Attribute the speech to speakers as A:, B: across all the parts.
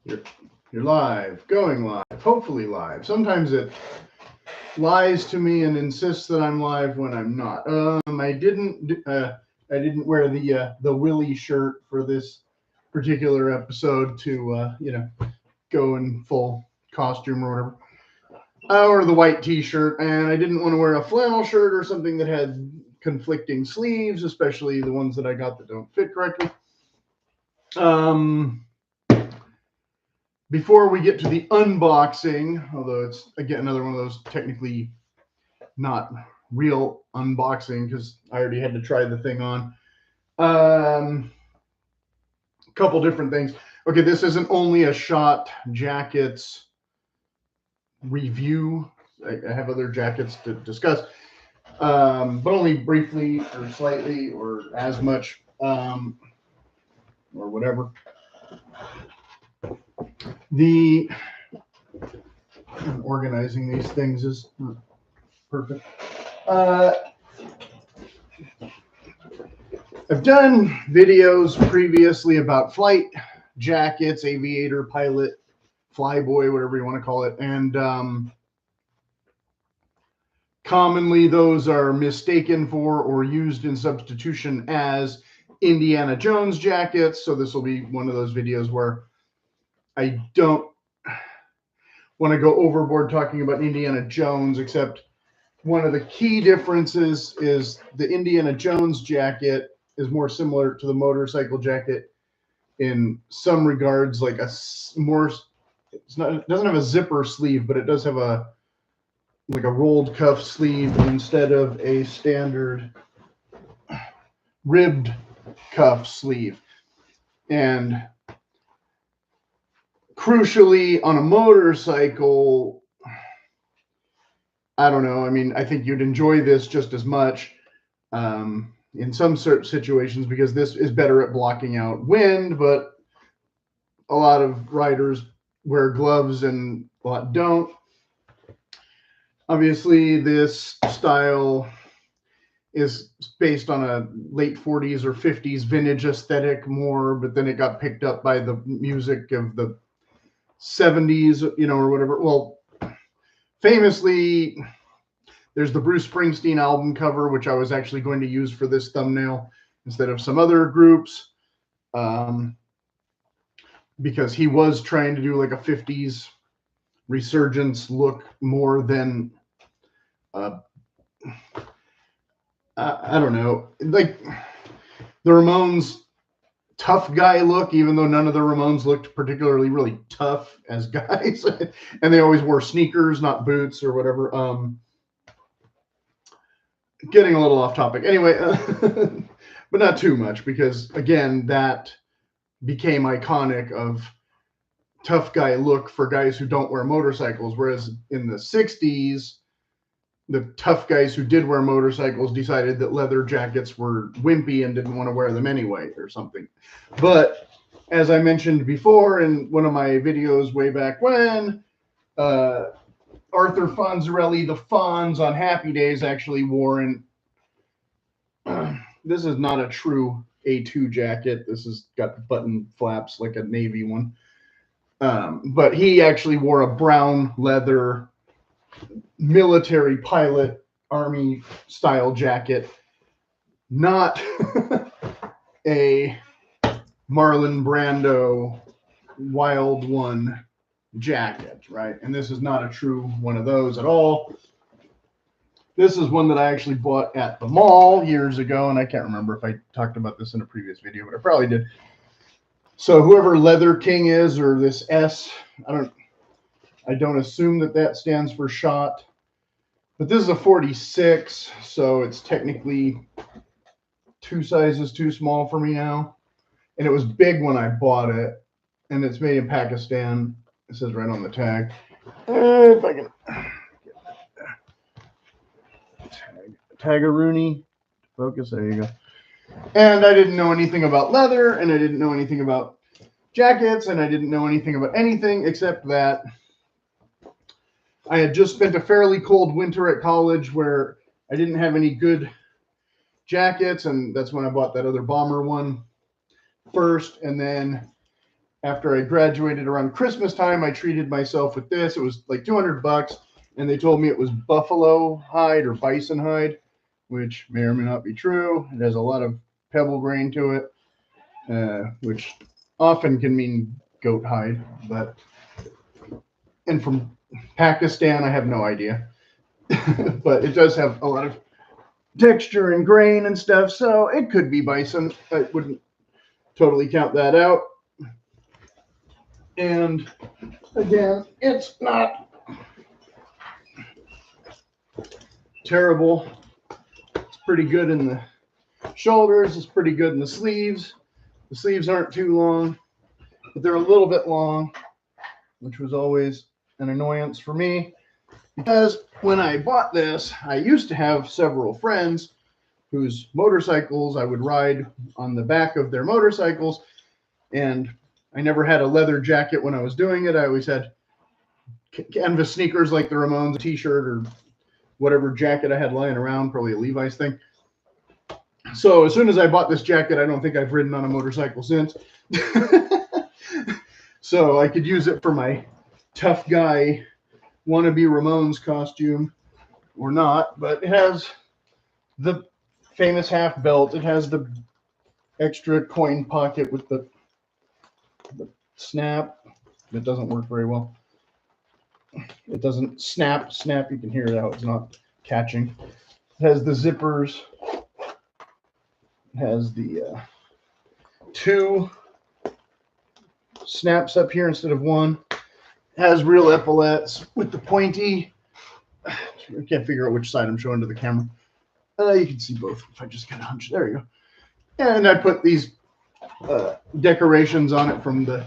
A: You're live, going live, hopefully live. Sometimes it lies to me and insists that I'm live when I'm not. I didn't wear the Willy shirt for this particular episode to go in full costume or whatever. Or the white t-shirt, and I didn't want to wear a flannel shirt or something that had conflicting sleeves, especially the ones that I got that don't fit correctly. Before we get to the unboxing, although it's again another one of those technically not real unboxing because I already had to try the thing on. Couple different things. Okay, this isn't only a Schott jackets review. I have other jackets to discuss, but only briefly or slightly or as much or whatever. The organizing these things is perfect. I've done videos previously about flight jackets, aviator, pilot, flyboy, whatever you want to call it, and commonly those are mistaken for or used in substitution as Indiana Jones jackets. So this will be one of those videos where I don't want to go overboard talking about Indiana Jones, except one of the key differences is the Indiana Jones jacket is more similar to the motorcycle jacket in some regards, like it doesn't have a zipper sleeve, but it does have a rolled cuff sleeve instead of a standard ribbed cuff sleeve. And crucially, on a motorcycle, I don't know. I mean, I think you'd enjoy this just as much in some certain situations because this is better at blocking out wind, but a lot of riders wear gloves and a lot don't. Obviously, this style is based on a late 40s or 50s vintage aesthetic more, but then it got picked up by the music of the 70s, or whatever. Well, famously, there's the Bruce Springsteen album cover, which I was actually going to use for this thumbnail instead of some other groups, because he was trying to do like a 50s resurgence look more than I don't know, like the Ramones tough guy look, even though none of the Ramones looked particularly really tough as guys. And they always wore sneakers, not boots or whatever. Getting a little off topic anyway, but not too much, because again, that became iconic of tough guy look for guys who don't wear motorcycles. Whereas in the 60s, the tough guys who did wear motorcycles decided that leather jackets were wimpy and didn't want to wear them anyway or something. But as I mentioned before in one of my videos way back when, Arthur Fonzarelli, the Fonz on Happy Days, actually wore this is not a true A2 jacket. This has got button flaps like a Navy one. But he actually wore a brown leather military pilot army style jacket, not a Marlon Brando Wild One jacket, right? And this is not a true one of those at all. This is one that I actually bought at the mall years ago, and I can't remember if I talked about this in a previous video, but I probably did. So whoever Leather King is, or this S, I don't assume that stands for Schott, but this is a 46, so it's technically 2 sizes too small for me now. And it was big when I bought it, and it's made in Pakistan. It says right on the tag. If I can Tag-a-rooney, focus, there you go. And I didn't know anything about leather, and I didn't know anything about jackets, and I didn't know anything about anything except that I had just spent a fairly cold winter at college where I didn't have any good jackets, and that's when I bought that other bomber one first, and then after I graduated around Christmas time, I treated myself with this. It was like $200, and they told me it was buffalo hide or bison hide, which may or may not be true. It has a lot of pebble grain to it, which often can mean goat hide, and from Pakistan, I have no idea. But it does have a lot of texture and grain and stuff, so it could be bison. I wouldn't totally count that out. And again, it's not terrible. It's pretty good in the shoulders. It's pretty good in the sleeves. The sleeves aren't too long, but they're a little bit long, which was always an annoyance for me. Because when I bought this, I used to have several friends whose motorcycles I would ride on the back of their motorcycles, and I never had a leather jacket when I was doing it. I always had canvas sneakers like the Ramones, a t-shirt, or whatever jacket I had lying around, probably a Levi's thing. So as soon as I bought this jacket, I don't think I've ridden on a motorcycle since. So I could use it for my tough guy wannabe Ramones costume or not, but it has the famous half belt. It has the extra coin pocket with the snap. It doesn't work very well. It doesn't snap. You can hear it out. It's not catching. It has the zippers. It has the 2 snaps up here instead of 1. It has real epaulettes with the pointy. I can't figure out which side I'm showing to the camera. You can see both if I just kind of hunch. There you go. And I put these decorations on it from the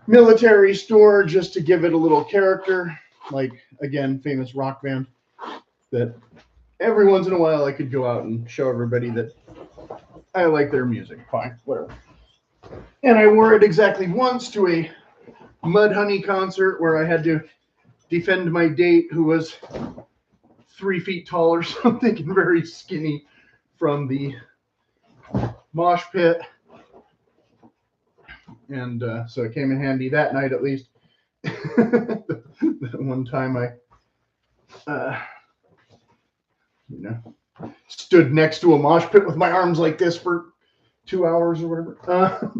A: military store just to give it a little character. Like, again, famous rock band. That every once in a while I could go out and show everybody that I like their music. Fine, whatever. And I wore it exactly once to a Mudhoney concert where I had to defend my date, who was 3 feet tall or something and very skinny, from the mosh pit. And so it came in handy that night, at least. That one time I stood next to a mosh pit with my arms like this for 2 hours or whatever.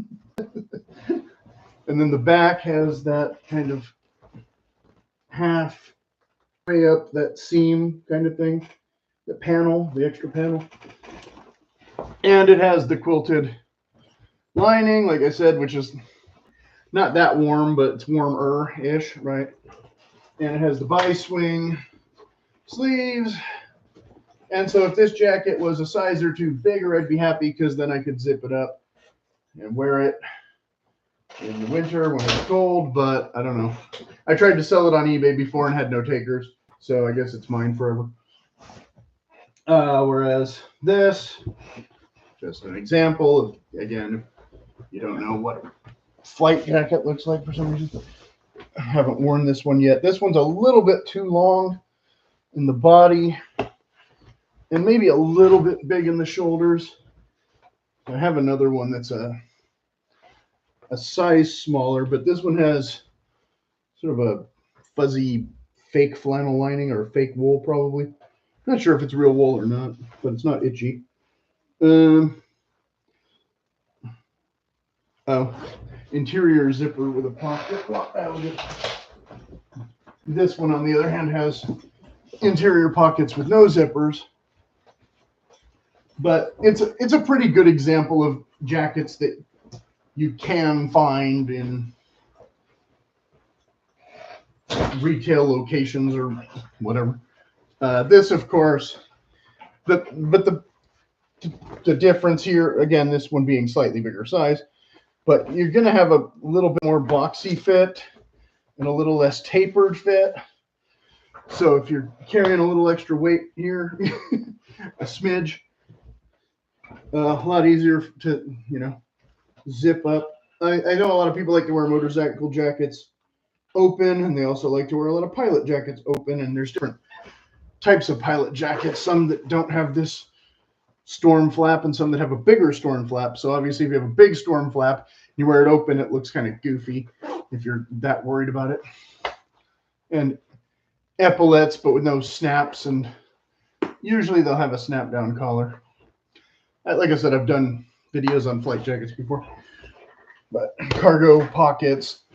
A: And then the back has that kind of half way up, that seam kind of thing, the panel, the extra panel. And it has the quilted lining, like I said, which is not that warm, but it's warmer-ish, right? And it has the bi-swing sleeves. And so if this jacket was a size or 2 bigger, I'd be happy, because then I could zip it up and wear it in the winter when it's cold. But I don't know. I tried to sell it on eBay before and had no takers, so I guess it's mine forever. Whereas this, just an example of, again, if you don't know what a flight jacket looks like for some reason. I haven't worn this one yet. This one's a little bit too long in the body and maybe a little bit big in the shoulders. I have another one that's a size smaller, but this one has sort of a fuzzy fake flannel lining, or fake wool probably. Not sure if it's real wool or not, but it's not itchy. Interior zipper with a pocket. This one, on the other hand, has interior pockets with no zippers. But it's a pretty good example of jackets that you can find in retail locations or whatever. This, of course, but the difference here, again, this one being slightly bigger size, but you're going to have a little bit more boxy fit and a little less tapered fit. So if you're carrying a little extra weight here, a smidge, a lot easier to, zip up. I know a lot of people like to wear motorcycle jackets open, and they also like to wear a lot of pilot jackets open, and there's different types of pilot jackets, some that don't have this storm flap and some that have a bigger storm flap. So obviously if you have a big storm flap, you wear it open, it looks kind of goofy if you're that worried about it. And epaulets, but with no snaps, and usually they'll have a snap down collar. Like I said, I've done videos on flight jackets before. But cargo pockets,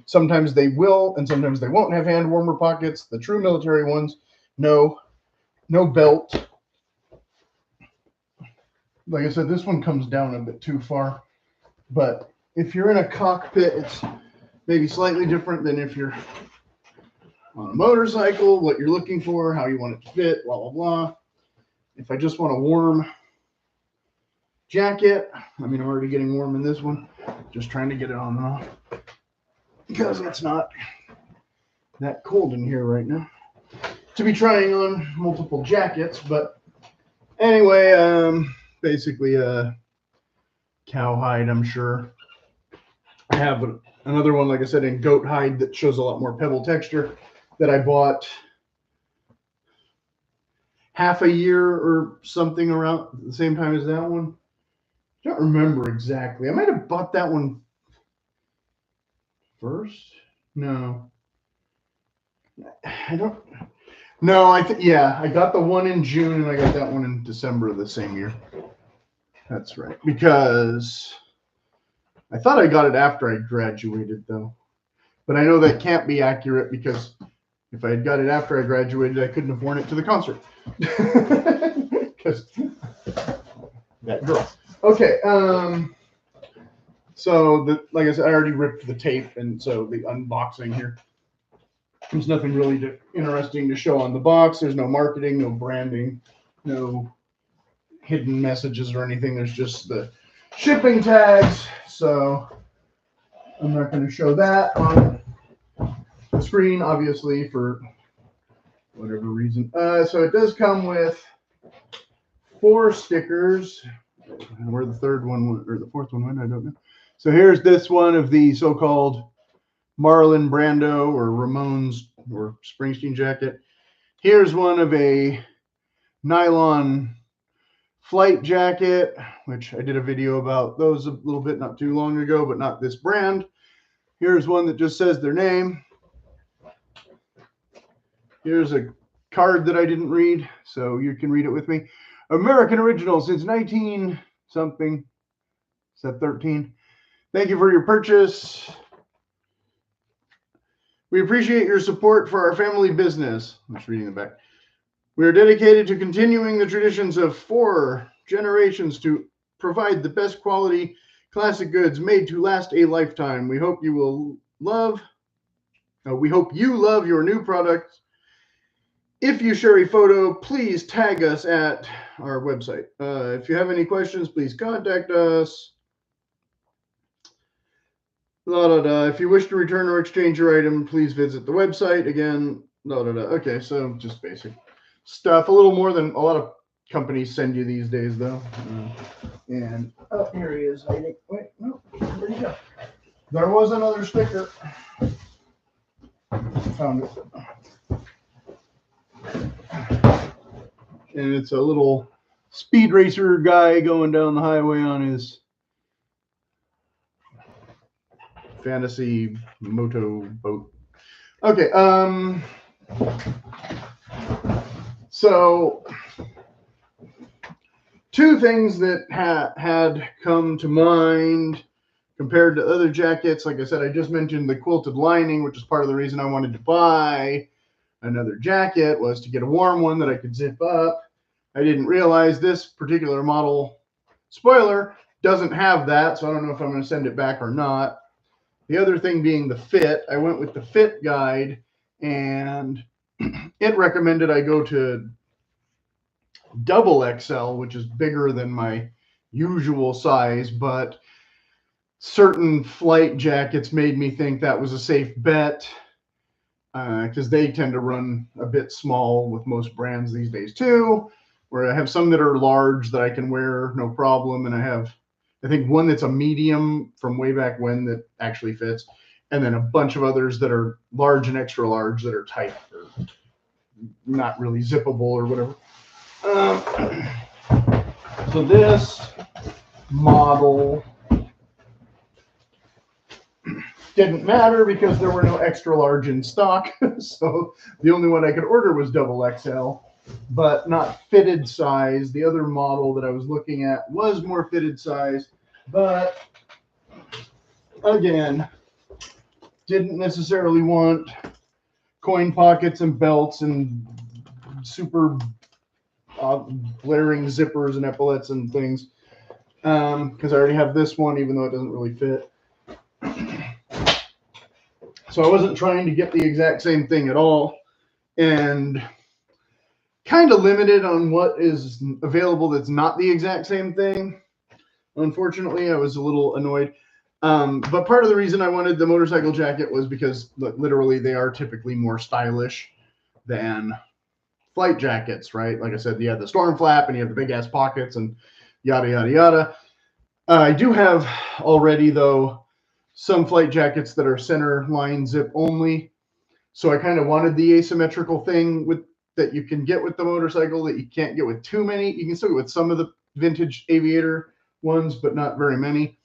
A: sometimes they will and sometimes they won't have hand warmer pockets. The true military ones, no belt. Like I said, this one comes down a bit too far. But if you're in a cockpit, it's maybe slightly different than if you're on a motorcycle, what you're looking for, how you want it to fit, blah, blah, blah. If I just want a warm jacket, I mean, I'm already getting warm in this one. Just trying to get it on and off because it's not that cold in here right now to be trying on multiple jackets. But anyway, basically cowhide, I'm sure. I have another one, like I said, in goat hide that shows a lot more pebble texture that I bought half a year or something around the same time as that one. I don't remember exactly. I might have bought that one first. No, I don't. No, yeah, I got the one in June and I got that one in December of the same year. That's right. Because I thought I got it after I graduated though, but I know that can't be accurate because if I had got it after I graduated, I couldn't have worn it to the concert because that girl. Okay, so like I said, I already ripped the tape, and so the unboxing here. There's nothing really interesting to show on the box. There's no marketing, no branding, no hidden messages or anything. There's just the shipping tags. So I'm not going to show that on the screen, obviously, for whatever reason. So it does come with 4 stickers. Where the third one or the fourth one went, I don't know. So here's this one of the so-called Marlon Brando or Ramones or Springsteen jacket. Here's one of a nylon flight jacket, which I did a video about those a little bit not too long ago, but not this brand. Here's one that just says their name. Here's a card that I didn't read, so you can read it with me. American original since 19 something. Is that 13? Thank you for your purchase. We appreciate your support for our family business. I'm just reading the back. We are dedicated to continuing the traditions of 4 generations to provide the best quality classic goods made to last a lifetime. We hope you love your new products. If you share a photo, please tag us at our website. If you have any questions, please contact us. If you wish to return or exchange your item, please visit the website. Again, Okay, so just basic stuff. A little more than a lot of companies send you these days, though. And oh, here he is. Wait, no, where'd he go? There was another sticker. Found it. And it's a little speed racer guy going down the highway on his fantasy moto boat. Okay, so 2 things that had come to mind compared to other jackets. Like I said, I just mentioned the quilted lining, which is part of the reason I wanted to buy another jacket, was to get a warm one that I could zip up. I didn't realize this particular model spoiler doesn't have that, so I don't know if I'm going to send it back or not. The other thing being the fit. I went with the fit guide, and it recommended I go to double XL, which is bigger than my usual size, but certain flight jackets made me think that was a safe bet because they tend to run a bit small with most brands these days too, where I have some that are large that I can wear no problem, and I have, I think, one that's a medium from way back when that actually fits, and then a bunch of others that are large and extra large that are tight or not really zippable or whatever. So this model didn't matter because there were no extra large in stock. So the only one I could order was double XL, but not fitted size. The other model that I was looking at was more fitted size, but again, didn't necessarily want coin pockets and belts and super blaring zippers and epaulets and things, because I already have this one, even though it doesn't really fit. So I wasn't trying to get the exact same thing at all, and kind of limited on what is available that's not the exact same thing. Unfortunately, I was a little annoyed. But part of the reason I wanted the motorcycle jacket was because literally they are typically more stylish than flight jackets, right? Like I said, you have the storm flap and you have the big ass pockets and yada, yada, yada. I do have already, though, some flight jackets that are center line zip only. So I kind of wanted the asymmetrical thing with that you can get with the motorcycle that you can't get with too many. You can still get with some of the vintage aviator ones, but not very many.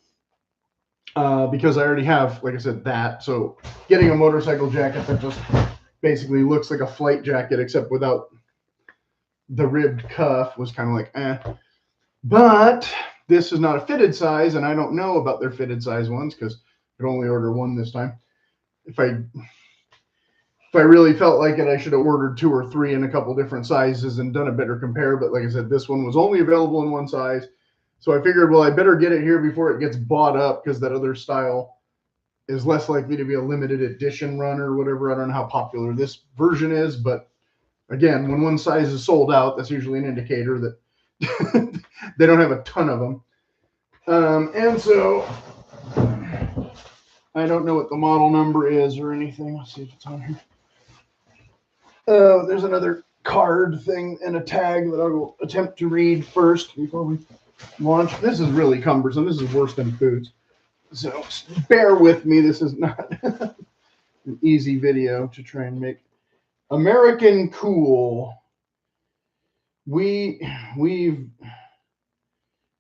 A: Because I already have, like I said, that. So getting a motorcycle jacket that just basically looks like a flight jacket except without the ribbed cuff was kind of like, eh. But this is not a fitted size, and I don't know about their fitted size ones because I could only order one this time. If I really felt like it, I should have ordered 2 or 3 in a couple different sizes and done a better compare. But like I said, this one was only available in one size. So I figured, well, I better get it here before it gets bought up, because that other style is less likely to be a limited edition run or whatever. I don't know how popular this version is, but again, when one size is sold out, that's usually an indicator that they don't have a ton of them. And so I don't know what the model number is or anything. Let's see if it's on here. Oh, there's another card thing and a tag that I will attempt to read first before we launch. This is really cumbersome. This is worse than foods. So bear with me. This is not an easy video to try and make. American Cool. We've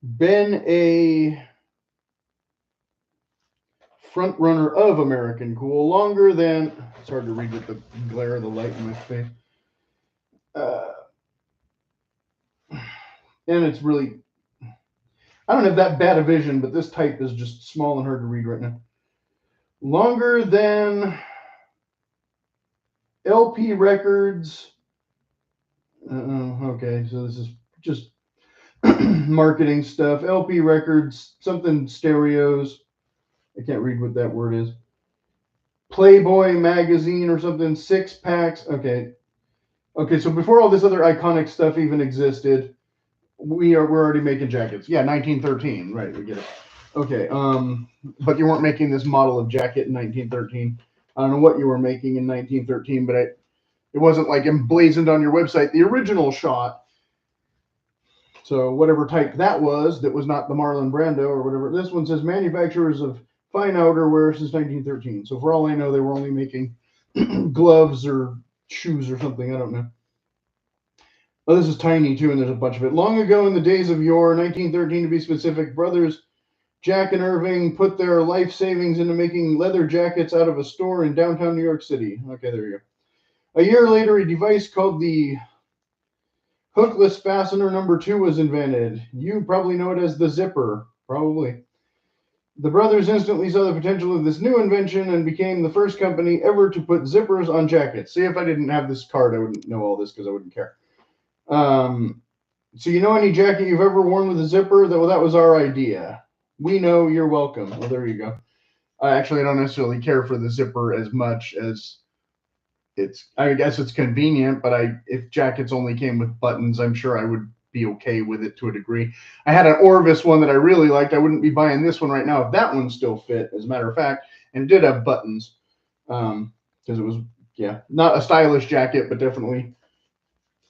A: been a front runner of American Cool longer than, it's hard to read with the glare of the light in my face. And it's really, I don't have that bad a vision, but this type is just small and hard to read right now. Longer than LP Records. Okay, so this is just marketing stuff. LP Records, something stereos. I can't read what that word is. Playboy magazine or something. 6 packs. Okay. Okay, so before all this other iconic stuff even existed, we're already making jackets. Yeah, 1913. Right, we get it. Okay. But you weren't making this model of jacket in 1913. I don't know what you were making in 1913, but it wasn't like emblazoned on your website, the original Schott. So whatever type that was not the Marlon Brando or whatever. This one says manufacturers of fine outerwear since 1913. So for all I know, they were only making gloves or shoes or something. I don't know. Oh, this is tiny too, and there's a bunch of it. Long ago in the days of yore, 1913 to be specific, brothers Jack and Irving put their life savings into making leather jackets out of a store in downtown New York City. Okay, there you go. A year later, a device called the hookless fastener number 2 was invented. You probably know it as the zipper, probably. The brothers instantly saw the potential of this new invention and became the first company ever to put zippers on jackets. See, if I didn't have this card, I wouldn't know all this because I wouldn't care. So you know any jacket you've ever worn with a zipper? Well, that was our idea. We know, you're welcome. Well, there you go. Actually, I don't necessarily care for the zipper as much as I guess it's convenient, but if jackets only came with buttons, I'm sure I would be okay with it to a degree. I had an Orvis one that I really liked. I wouldn't be buying this one right now if that one still fit, as a matter of fact. And it did have buttons, because it was, yeah, not a stylish jacket, but definitely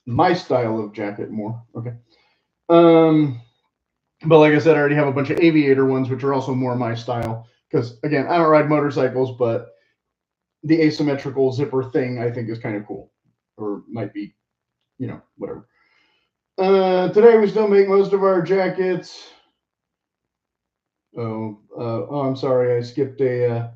A: my style of jacket more. Okay. But like I said, I already have a bunch of aviator ones, which are also more my style. Because, again, I don't ride motorcycles, but the asymmetrical zipper thing I think is kind of cool. Or might be, whatever. Today we still make most of our jackets. I'm sorry, I skipped a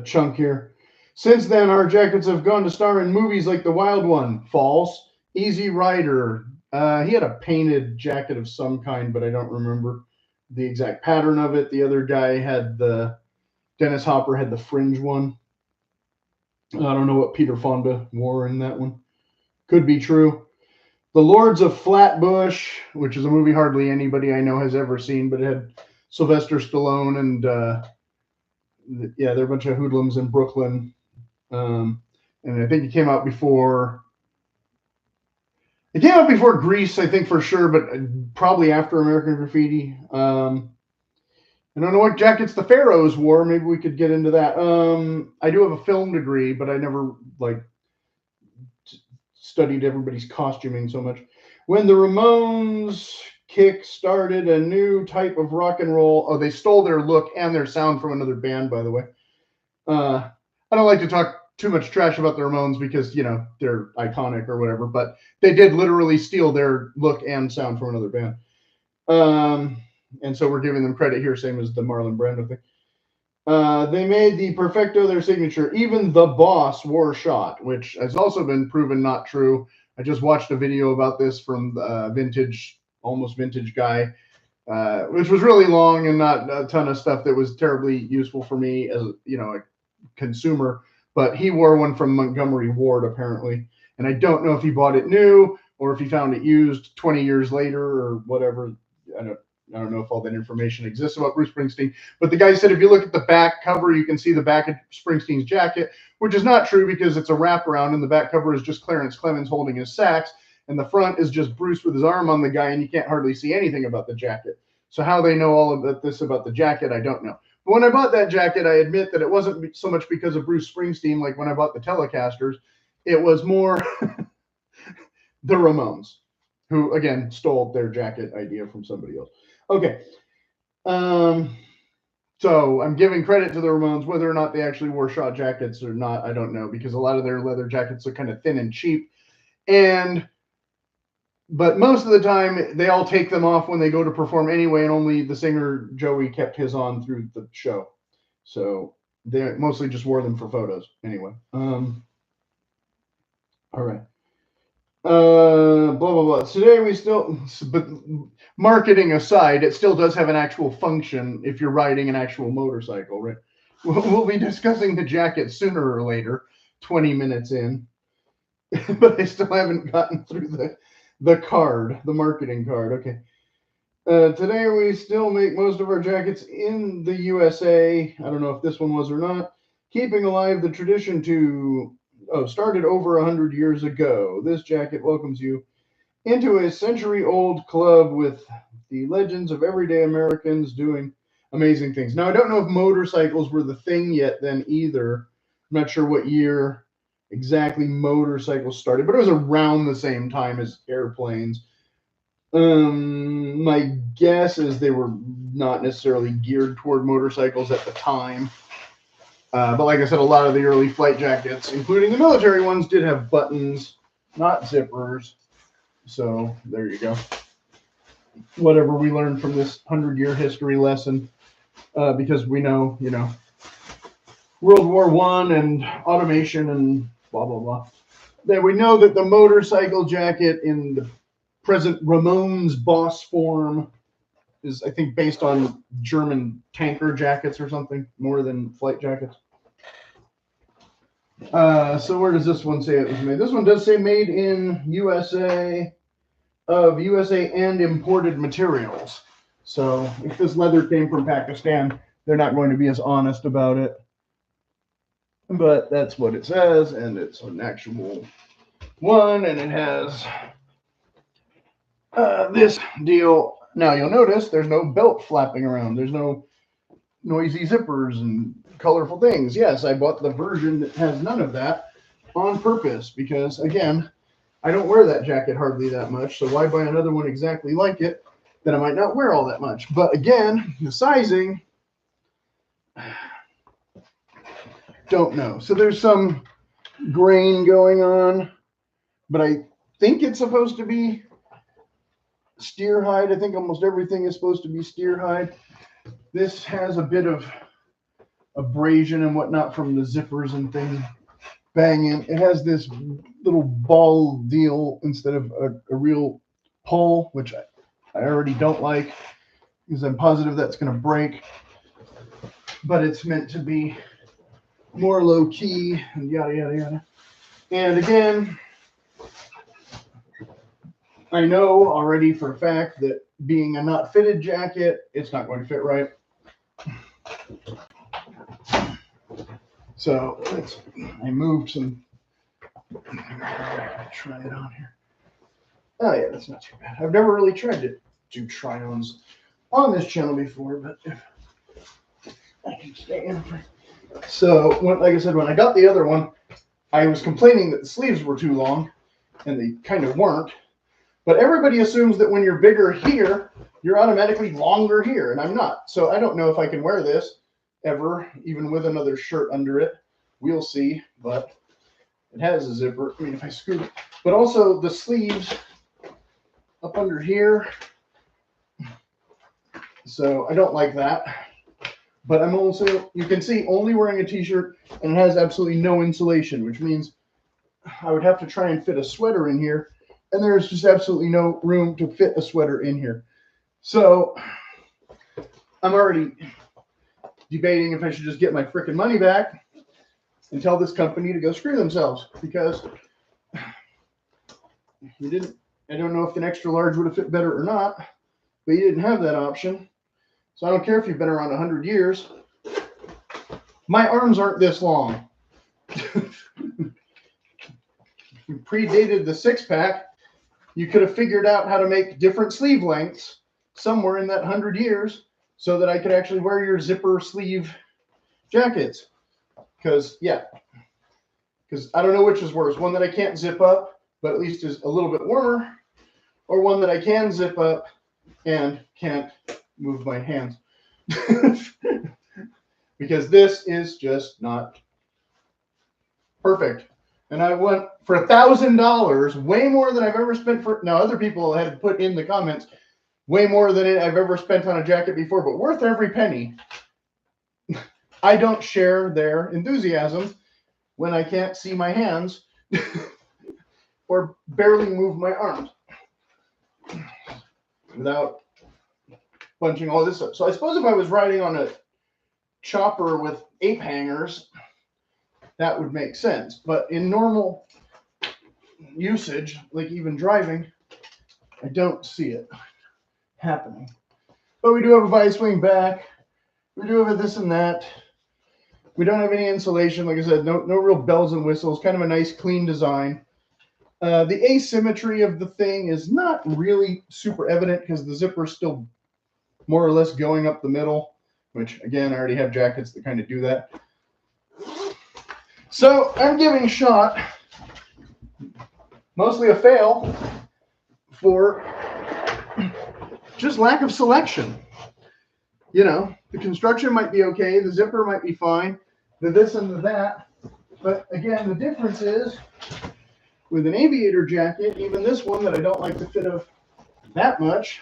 A: chunk here. Since then, our jackets have gone to star in movies like The Wild One, False, Easy Rider. He had a painted jacket of some kind, but I don't remember the exact pattern of it. The other guy had Dennis Hopper had the fringe one. I don't know what Peter Fonda wore in that one. Could be true. The Lords of Flatbush, which is a movie hardly anybody I know has ever seen, but it had Sylvester Stallone and yeah, they're a bunch of hoodlums in Brooklyn. And I think it came out before. It came out before Grease, I think for sure, but probably after American Graffiti. I don't know what jackets the pharaohs wore. Maybe we could get into that. I do have a film degree, but I never like studied everybody's costuming so much. When the Ramones kick-started a new type of rock and roll. Oh, they stole their look and their sound from another band, by the way. I don't like to talk too much trash about the Ramones because, you know, they're iconic or whatever, but they did literally steal their look and sound from another band. And so we're giving them credit here, same as the Marlon Brando thing. They made the Perfecto their signature. Even the boss wore Schott, which has also been proven not true. I just watched a video about this from almost vintage guy, which was really long and not a ton of stuff that was terribly useful for me as, you know, a consumer. But he wore one from Montgomery Ward, apparently. And I don't know if he bought it new or if he found it used 20 years later or whatever. I don't know if all that information exists about Bruce Springsteen, but the guy said if you look at the back cover, you can see the back of Springsteen's jacket, which is not true because it's a wraparound, and the back cover is just Clarence Clemens holding his sax, and the front is just Bruce with his arm on the guy, and you can't hardly see anything about the jacket. So how they know all of this about the jacket, I don't know. But when I bought that jacket, I admit that it wasn't so much because of Bruce Springsteen like when I bought the Telecasters. It was more the Ramones, who, again, stole their jacket idea from somebody else. Okay. So I'm giving credit to the Ramones. Whether or not they actually wore Schott jackets or not, I don't know, because a lot of their leather jackets are kind of thin and cheap. But most of the time, they all take them off when they go to perform anyway, and only the singer Joey kept his on through the show. So they mostly just wore them for photos anyway. All right. Blah blah blah. Today we still, but marketing aside, it still does have an actual function if you're riding an actual motorcycle, right? We'll be discussing the jacket sooner or later, 20 minutes in, but I still haven't gotten through the marketing card. Okay. Today we still make most of our jackets in the USA. I don't know if this one was or not. Keeping alive the tradition started over 100 years ago. This jacket welcomes you into a century-old club with the legends of everyday Americans doing amazing things. Now, I don't know if motorcycles were the thing yet then either. I'm not sure what year exactly motorcycles started, but it was around the same time as airplanes. My guess is they were not necessarily geared toward motorcycles at the time. But like I said, a lot of the early flight jackets, including the military ones, did have buttons, not zippers. So there you go. Whatever we learned from this 100-year history lesson, because we know, you know, World War I and automation and blah, blah, blah. That we know that the motorcycle jacket in the present Ramones boss form is, I think, based on German tanker jackets or something, more than flight jackets. So where does this one say it was made? This one does say made in USA, of USA and imported materials. So if this leather came from Pakistan, they're not going to be as honest about it. But that's what it says, and it's an actual one, and it has this deal. Now you'll notice there's no belt flapping around. There's no noisy zippers and colorful things. Yes, I bought the version that has none of that on purpose because, again, I don't wear that jacket hardly that much, so why buy another one exactly like it that I might not wear all that much? But again, the sizing, don't know. So there's some grain going on, but I think it's supposed to be steer hide. I think almost everything is supposed to be steer hide. This has a bit of abrasion and whatnot from the zippers and things banging. It has this little ball deal instead of a real pull, which I already don't like because I'm positive that's going to break. But it's meant to be more low key and yada, yada, yada. And again, I know already for a fact that being a not fitted jacket, it's not going to fit right. So I moved some. Try it on here. Oh yeah, that's not too bad. I've never really tried to do try-ons on this channel before, but if I can stay in. So, like I said, when I got the other one, I was complaining that the sleeves were too long, and they kind of weren't. But everybody assumes that when you're bigger here, you're automatically longer here, and I'm not. So I don't know if I can wear this ever, even with another shirt under it. We'll see, but it has a zipper. I mean, if I scoot it. But also the sleeves up under here. So I don't like that. But I'm also, you can see, only wearing a t-shirt, and it has absolutely no insulation, which means I would have to try and fit a sweater in here, and there's just absolutely no room to fit a sweater in here. So I'm already debating if I should just get my frickin' money back and tell this company to go screw themselves, because you didn't, I don't know if an extra large would have fit better or not, but you didn't have that option. So I don't care if you've been around 100 years. My arms aren't this long. You predated the six-pack. You could have figured out how to make different sleeve lengths somewhere in that 100 years so that I could actually wear your zipper sleeve jackets. Because I don't know which is worse. One that I can't zip up, but at least is a little bit warmer, or one that I can zip up and can't move my hands. Because this is just not perfect. And I went for $1,000, way more than I've ever spent for. Now, other people had put in the comments way more than I've ever spent on a jacket before, but worth every penny. I don't share their enthusiasm when I can't see my hands or barely move my arms without bunching all this up. So I suppose if I was riding on a chopper with ape hangers, that would make sense. But in normal usage, like even driving, I don't see it happening. But we do have a bias wing back. We do have a this and that. We don't have any insulation. Like I said, no real bells and whistles. Kind of a nice, clean design. The asymmetry of the thing is not really super evident because the zipper is still more or less going up the middle, which, again, I already have jackets that kind of do that. So I'm giving Schott mostly a fail for just lack of selection. You know, the construction might be okay, the zipper might be fine, the this and the that. But again, the difference is with an aviator jacket, even this one that I don't like the fit of that much,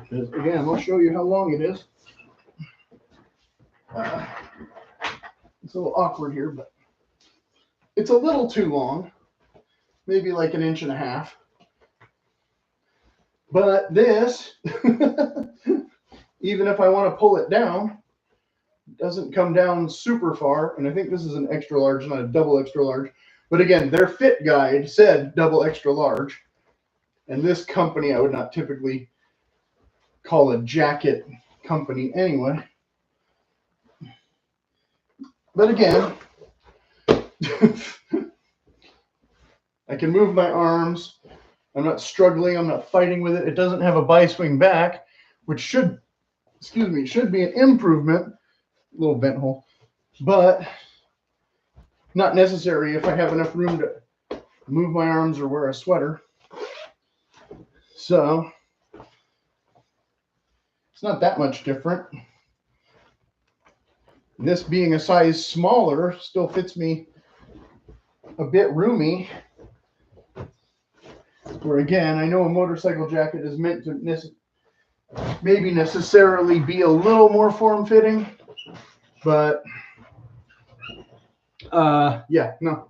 A: because again, I'll show you how long it is. It's a little awkward here, but it's a little too long, maybe like 1.5 inches. But this, even if I want to pull it down, it doesn't come down super far. And I think this is an extra large, not a double extra large. But again, their fit guide said double extra large. And this company I would not typically call a jacket company anyway. But again, I can move my arms. I'm not struggling. I'm not fighting with it. It doesn't have a bi-swing back, which should be an improvement. A little bent hole, but not necessary if I have enough room to move my arms or wear a sweater. So it's not that much different. This being a size smaller still fits me a bit roomy. Where again, I know a motorcycle jacket is meant to maybe necessarily be a little more form-fitting, but yeah, no.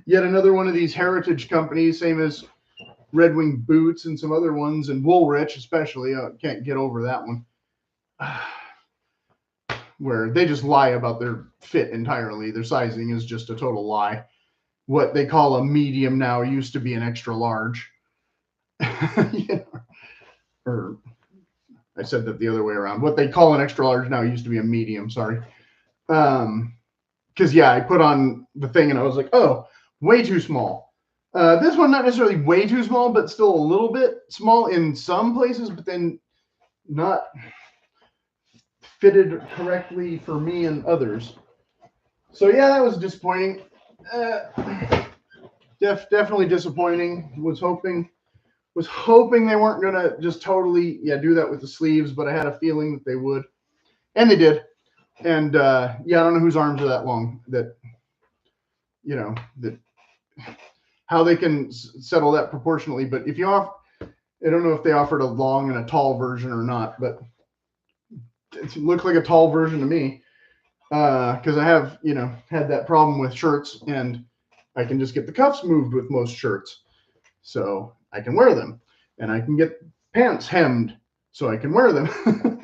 A: Yet another one of these heritage companies, same as Red Wing Boots and some other ones, and Woolrich especially. Can't get over that one. Where they just lie about their fit entirely. Their sizing is just a total lie. What they call a medium now used to be an extra large. Yeah. Or I said that the other way around. What they call an extra large now used to be a medium. Sorry. Because yeah, I put on the thing and I was like, oh, way too small. This one not necessarily way too small, but still a little bit small in some places, but then not fitted correctly for me and others. So yeah, that was disappointing. Definitely disappointing. Was hoping they weren't gonna just totally do that with the sleeves, but I had a feeling that they would, and they did. And yeah, I don't know whose arms are that long that that how they can settle that proportionally. But if you offer, I don't know if they offered a long and a tall version or not, but it looked like a tall version to me. Because I have, had that problem with shirts, and I can just get the cuffs moved with most shirts, so I can wear them, and I can get pants hemmed, so I can wear them.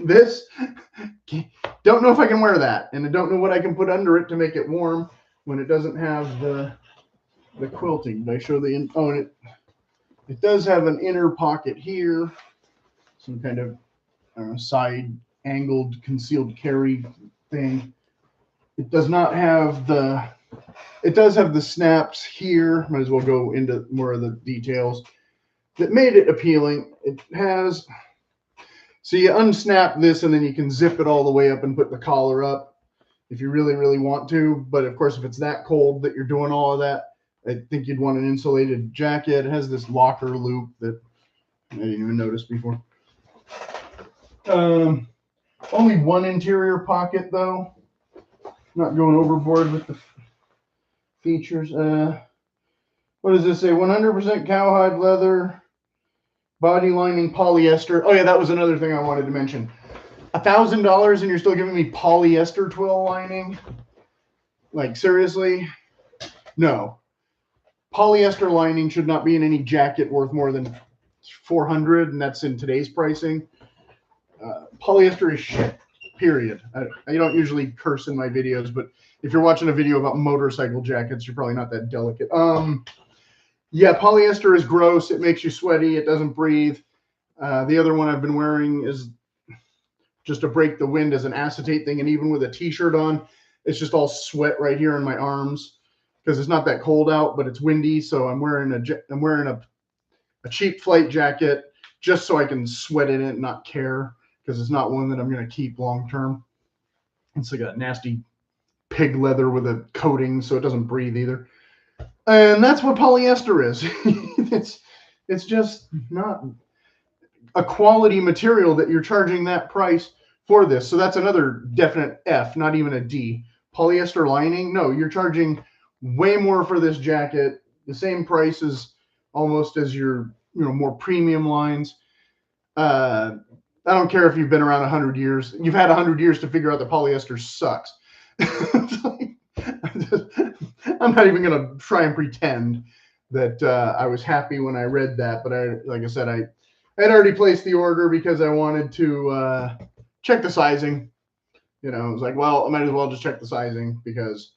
A: This, don't know if I can wear that, and I don't know what I can put under it to make it warm when it doesn't have the quilting. Did I show the and it does have an inner pocket here, some kind of side angled concealed carry thing. It does not have it does have the snaps here. Might as well go into more of the details that made it appealing. It has, so you unsnap this and then you can zip it all the way up and put the collar up if you really, really want to. But of course, if it's that cold that you're doing all of that, I think you'd want an insulated jacket. It has this locker loop that I didn't even notice before. Only one interior pocket though. Not going overboard with the features. What does this say? 100% cowhide leather, body lining polyester. Oh yeah, that was another thing I wanted to mention. $1,000 and you're still giving me polyester twill lining? Like seriously? No. Polyester lining should not be in any jacket worth more than $400, and that's in today's pricing. Polyester is shit. Period. I don't usually curse in my videos, but if you're watching a video about motorcycle jackets, you're probably not that delicate. Yeah, polyester is gross. It makes you sweaty. It doesn't breathe. The other one I've been wearing is just to break the wind as an acetate thing, and even with a t-shirt on, it's just all sweat right here in my arms because it's not that cold out, but it's windy. So I'm wearing a cheap flight jacket just so I can sweat in it and not care, because it's not one that I'm going to keep long term. It's like a nasty pig leather with a coating, so it doesn't breathe either. And that's what polyester is. It's just not a quality material that you're charging that price for this. So that's another definite F, not even a D. Polyester lining, no, you're charging way more for this jacket, the same price as almost as your more premium lines. I don't care if you've been around 100 years. You've had 100 years to figure out that polyester sucks. I'm not even going to try and pretend that I was happy when I read that. But like I said, I had already placed the order because I wanted to check the sizing. I was like, well, I might as well just check the sizing because,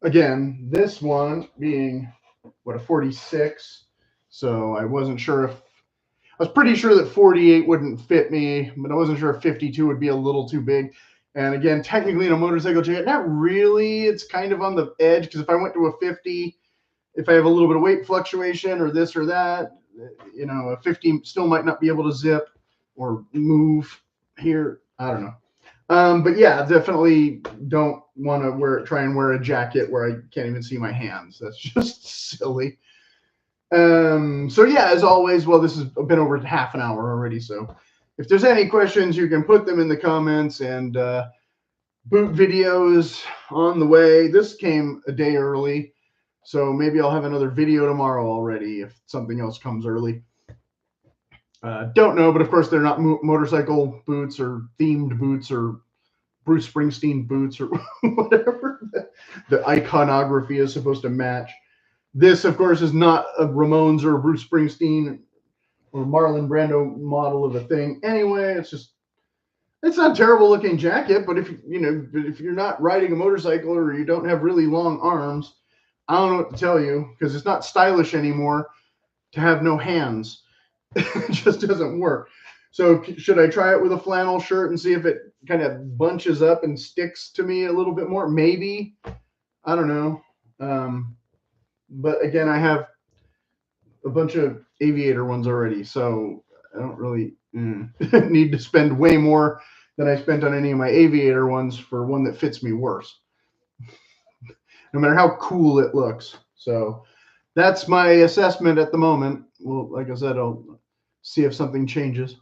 A: again, this one being, a 46. So I wasn't sure if, I was pretty sure that 48 wouldn't fit me, but I wasn't sure if 52 would be a little too big. And again, technically in a motorcycle jacket, not really. It's kind of on the edge, because if I went to a 50, if I have a little bit of weight fluctuation or this or that, a 50 still might not be able to zip or move here. I don't know. But yeah, definitely don't want to try and wear a jacket where I can't even see my hands. That's just silly. So yeah, as always, well, this has been over half an hour already. So if there's any questions, you can put them in the comments, and boot videos on the way. This came a day early, So maybe I'll have another video tomorrow already if something else comes early. Don't know, but of course they're not motorcycle boots or themed boots or Bruce Springsteen boots or whatever the iconography is supposed to match. This, of course, is not a Ramones or a Bruce Springsteen or Marlon Brando model of a thing. Anyway, it's not a terrible looking jacket, but if you're not riding a motorcycle or you don't have really long arms, I don't know what to tell you, because it's not stylish anymore to have no hands. It just doesn't work. So should I try it with a flannel shirt and see if it kind of bunches up and sticks to me a little bit more? Maybe. I don't know. But again, I have a bunch of aviator ones already, so I don't really need to spend way more than I spent on any of my aviator ones for one that fits me worse, no matter how cool it looks. So that's my assessment at the moment. Well, like I said, I'll see if something changes.